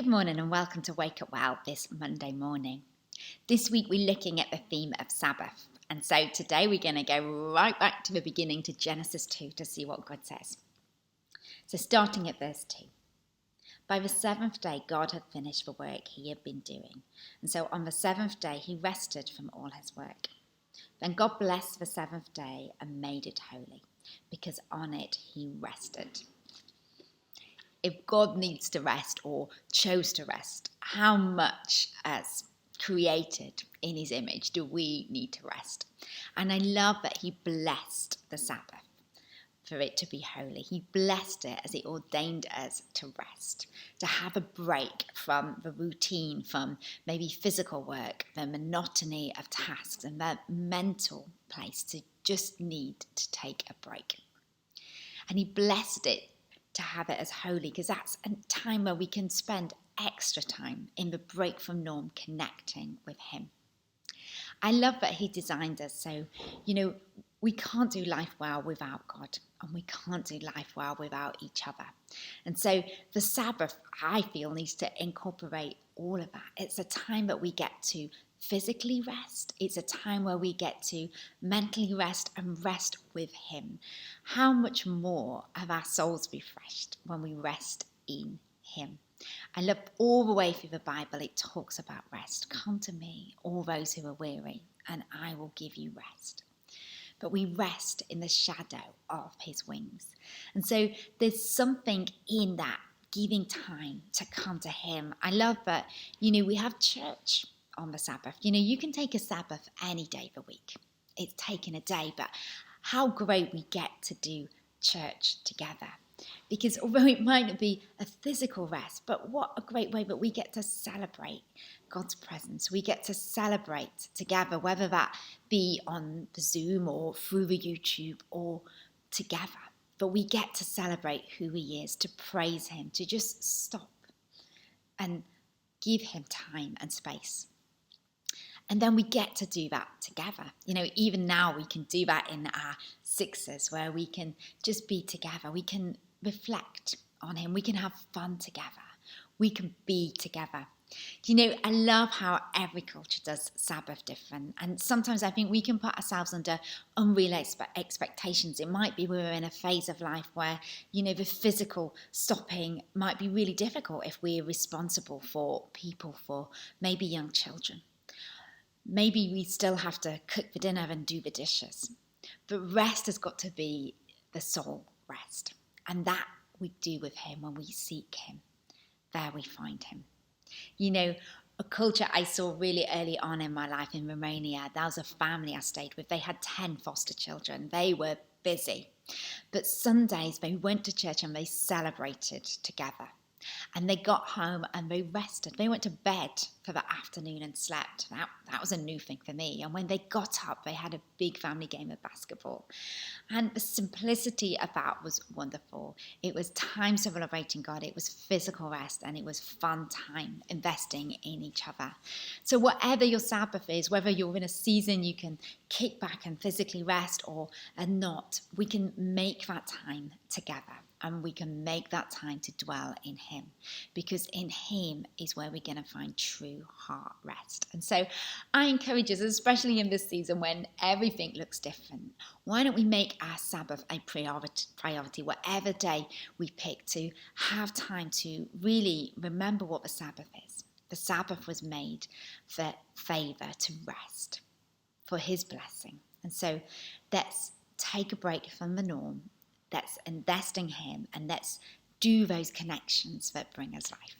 Good morning and welcome to Wake Up Well this Monday morning. This week we're looking at the theme of Sabbath. And so today we're going to go right back to the beginning to Genesis 2 to see what God says. So starting at verse 2. By the seventh day God had finished the work he had been doing. And so on the seventh day he rested from all his work. Then God blessed the seventh day and made it holy, because on it he rested. If God needs to rest or chose to rest, how much as created in his image do we need to rest? And I love that he blessed the Sabbath for it to be holy. He blessed it as he ordained us to rest, to have a break from the routine, from maybe physical work, the monotony of tasks, and that mental place to just need to take a break. And he blessed it to have it as holy, because that's a time where we can spend extra time in the break from norm connecting with him. I love that he designed us so, we can't do life well without God, and we can't do life well without each other. And so the Sabbath, I feel, needs to incorporate all of that. It's a time that we get to physically rest. It's a time where we get to mentally rest and rest with him. How much more have our souls refreshed when we rest in him? I love all the way through the Bible, it talks about rest. Come to me, all those who are weary, and I will give you rest. But we rest in the shadow of his wings. And so there's something in that giving time to come to him. I love that, we have church on the Sabbath. You can take a Sabbath any day of the week. It's taken a day, but how great we get to do church together. Because although it might not be a physical rest, but what a great way that we get to celebrate God's presence. We get to celebrate together, whether that be on the Zoom or through the YouTube or together. But we get to celebrate who he is, to praise him, to just stop and give him time and space. And then we get to do that together. Even now we can do that in our sixes, where we can just be together. We can reflect on him. We can have fun together. We can be together. I love how every culture does Sabbath different. And sometimes I think we can put ourselves under unrealistic expectations. It might be we're in a phase of life where, the physical stopping might be really difficult if we're responsible for people, for maybe young children. Maybe we still have to cook the dinner and do the dishes. But rest has got to be the soul rest. And that we do with him when we seek him. There we find him. A culture I saw really early on in my life in Romania, that was a family I stayed with. They had 10 foster children. They were busy. But Sundays they went to church and they celebrated together. And they got home and they rested. They went to bed for the afternoon and slept. That was a new thing for me. And when they got up, they had a big family game of basketball. And the simplicity of that was wonderful. It was time celebrating God. It was physical rest, and it was fun time investing in each other. So whatever your Sabbath is, whether you're in a season you can kick back and physically rest or not, we can make that time together. And we can make that time to dwell in him, because in him is where we're going to find true heart rest. And so I encourage us, especially in this season when everything looks different, why don't we make our Sabbath a priority, whatever day we pick, to have time to really remember what the Sabbath is. The Sabbath was made for favor, to rest, for his blessing. And so let's take a break from the norm. Let's invest in him, and let's do those connections that bring us life.